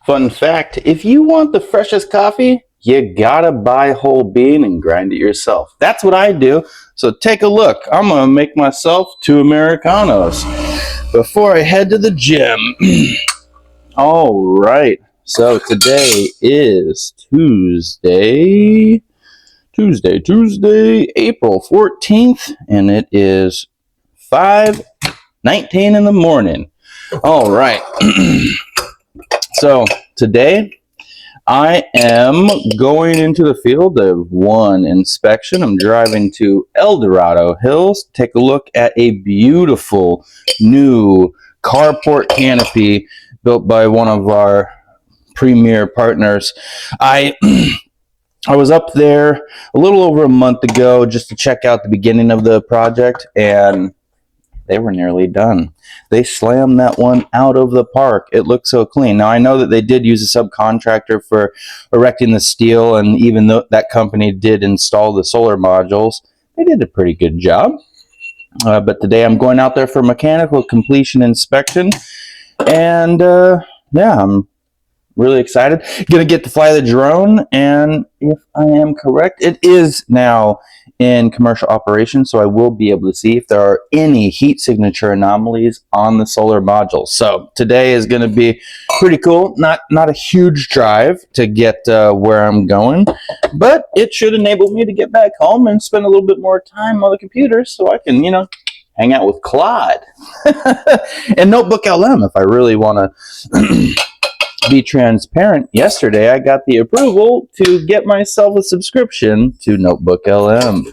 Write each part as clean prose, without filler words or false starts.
Fun fact, if you want the freshest coffee, you gotta buy whole bean and grind it yourself. That's what I do. So take a look. I'm gonna make myself 2 Americanos before I head to the gym. All right. So today is Tuesday, April 14th, and it is 5:19 in the morning. All right. So today I am going into the field of one inspection. I'm driving to Dorado Hills to take a look at a beautiful new carport canopy built by one of our premier partners. I was up there a little over a month ago just to check out the beginning of the project, and they were nearly done. They slammed that one out of the park. It looked so clean. Now, I know that they did use a subcontractor for erecting the steel, and even though that company did install the solar modules, they did a pretty good job. But today I'm going out there for mechanical completion inspection, and yeah, I'm really excited. Gonna get to fly the drone, and if I am correct, it is now in commercial operation, so I will be able to see if there are any heat signature anomalies on the solar modules. So today is going to be pretty cool. Not a huge drive to get where I'm going, but it should enable me to get back home and spend a little bit more time on the computer so I can, hang out with Claude and Notebook LM if I really want to be transparent. Yesterday I got the approval to get myself a subscription to Notebook LM,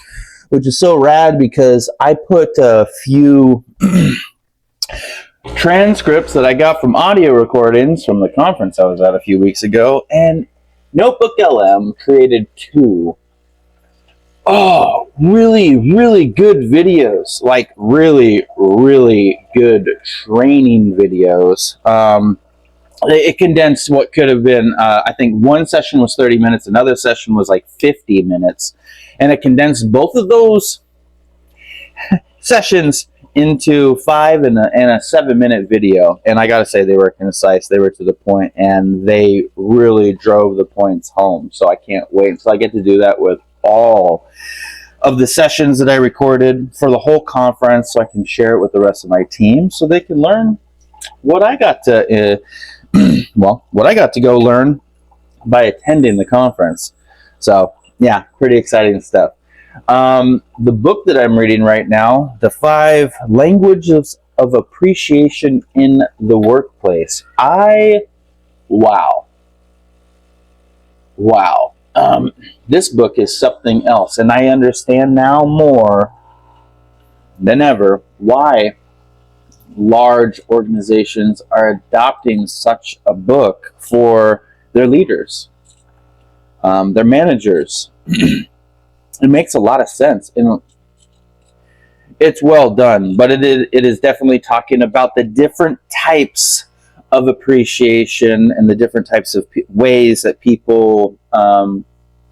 which is so rad because I put a few transcripts that I got from audio recordings from the conference I was at a few weeks ago, and Notebook LM created two really good videos, like really good training videos. It condensed what could have been, I think one session was 30 minutes, another session was like 50 minutes, and it condensed both of those sessions into 5 and a 7-minute video. And I gotta say, they were concise, they were to the point, and they really drove the points home. So I can't wait until I get to do that with all of the sessions that I recorded for the whole conference, so I can share it with the rest of my team so they can learn what I got to what I got to go learn by attending the conference. So yeah, pretty exciting stuff. The book that I'm reading right now, The 5 Languages of Appreciation in the Workplace. Wow. This book is something else, and I understand now more than ever why large organizations are adopting such a book for their leaders, their managers. It makes a lot of sense, and it's well done, but it is definitely talking about the different types of appreciation and the different types of ways that people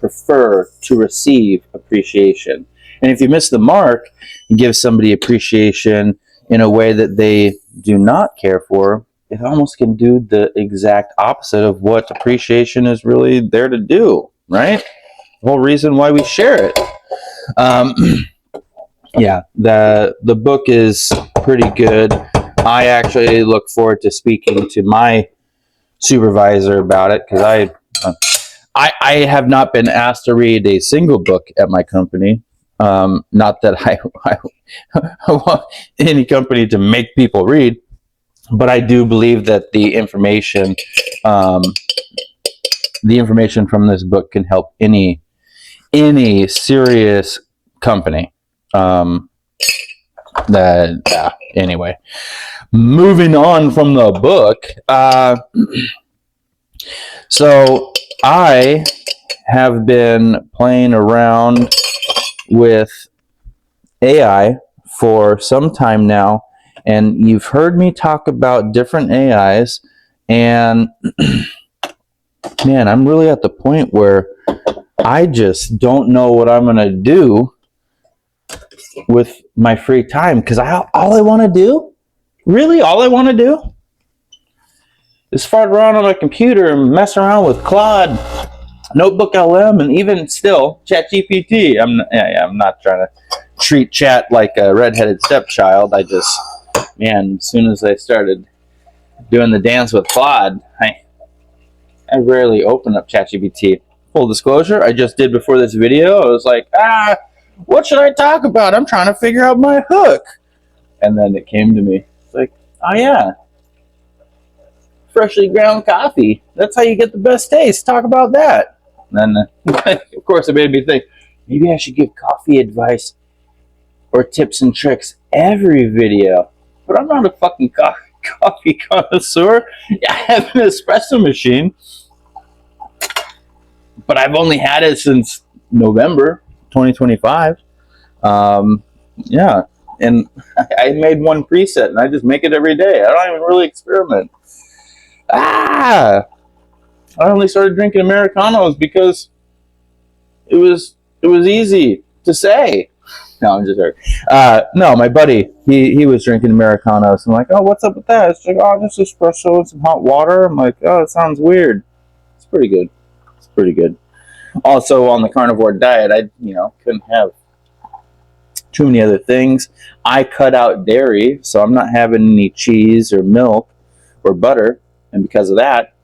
prefer to receive appreciation. And if you miss the mark and give somebody appreciation in a way that they do not care for, it almost can do the exact opposite of what appreciation is really there to do, right? The whole reason why we share it. Yeah, the book is pretty good. I actually look forward to speaking to my supervisor about it, because I have not been asked to read a single book at my company. Not that I want any company to make people read, but I do believe that the information from this book can help any serious company. Anyway, moving on from the book. So I have been playing around with AI for some time now, and you've heard me talk about different AIs, and man, I'm really at the point where I just don't know what I'm gonna do with my free time, because all I want to do is fart around on my computer and mess around with Claude, Notebook LM, and even still ChatGPT. I'm not trying to treat Chat like a redheaded stepchild. I just, man, as soon as I started doing the dance with Claude, I rarely open up ChatGPT. Full disclosure, I just did before this video. I was like, what should I talk about? I'm trying to figure out my hook. And then it came to me. It's like, oh yeah, freshly ground coffee. That's how you get the best taste. Talk about that. And then, of course, it made me think, maybe I should give coffee advice or tips and tricks every video. But I'm not a fucking coffee connoisseur. I have an espresso machine, but I've only had it since November 2025. Yeah, and I made one preset, and I just make it every day. I don't even really experiment. I only started drinking Americanos because it was easy to say. No, I'm just joking. No, my buddy, he was drinking Americanos. I'm like, oh, what's up with that? It's like, oh, just espresso and some hot water. I'm like, oh, it sounds weird. It's pretty good. It's pretty good. Also, on the carnivore diet, I couldn't have too many other things. I cut out dairy, so I'm not having any cheese or milk or butter, and because of that,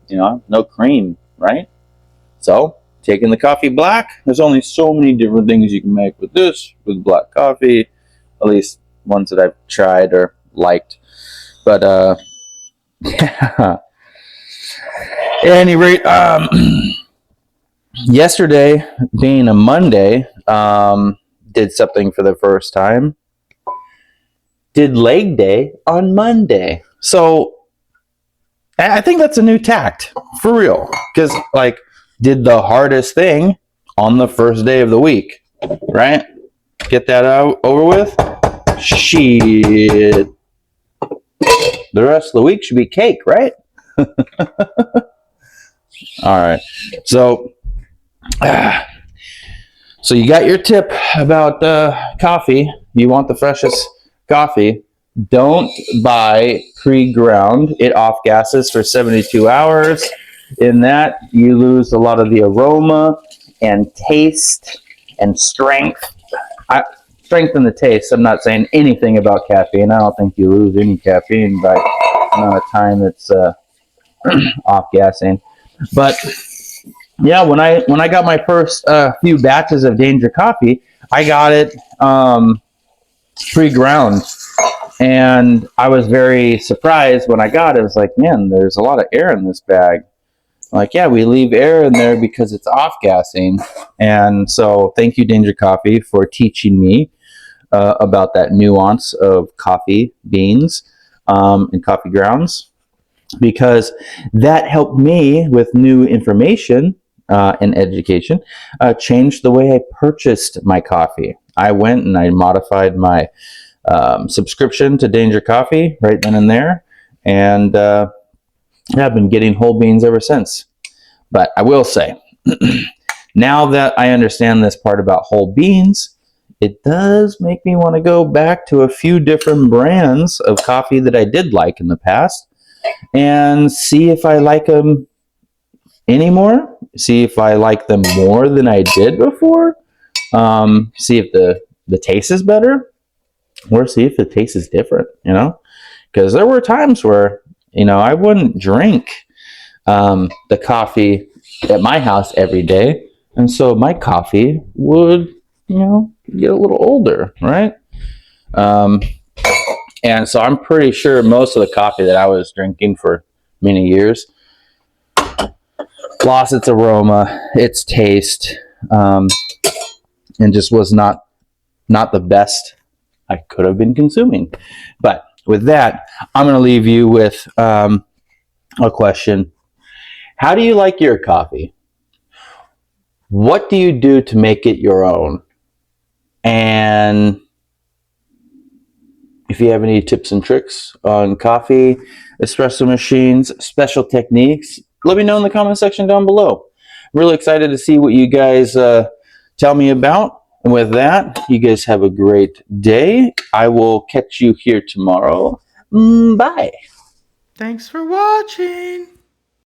no cream, right? So, taking the coffee black, there's only so many different things you can make with this, with black coffee, at least ones that I've tried or liked. But, yeah. At any rate, yesterday, being a Monday, did something for the first time. Did leg day on Monday. So, I think that's a new tact, for real. Because, did the hardest thing on the first day of the week, right? Get that out over with. Shit. The rest of the week should be cake, right? All right. So you got your tip about coffee. You want the freshest coffee. Don't buy pre-ground. It off-gases for 72 hours. In that, you lose a lot of the aroma and taste and strength. Strength and the taste. I'm not saying anything about caffeine. I don't think you lose any caffeine by the amount of time it's off-gassing. But yeah, when I got my first few batches of Danger Coffee, I got it pre-ground. And I was very surprised when I got it. I was like, man, there's a lot of air in this bag. Like, yeah, we leave air in there because it's off-gassing. And so thank you, Danger Coffee, for teaching me about that nuance of coffee beans and coffee grounds, because that helped me with new information and education, change the way I purchased my coffee. I went and I modified my subscription to Danger Coffee right then and there, and I've been getting whole beans ever since. But I will say, now that I understand this part about whole beans, it does make me want to go back to a few different brands of coffee that I did like in the past and see if I like them anymore, see if I like them more than I did before, see if the taste is better, or see if the taste is different, because there were times where I wouldn't drink the coffee at my house every day, and so my coffee would get a little older, right? And so I'm pretty sure most of the coffee that I was drinking for many years lost its aroma, its taste, and just was not the best I could have been consuming. But with that, I'm going to leave you with a question. How do you like your coffee? What do you do to make it your own? And if you have any tips and tricks on coffee, espresso machines, special techniques, let me know in the comment section down below. I'm really excited to see what you guys tell me about. And with that, you guys have a great day. I will catch you here tomorrow. Bye. Thanks for watching.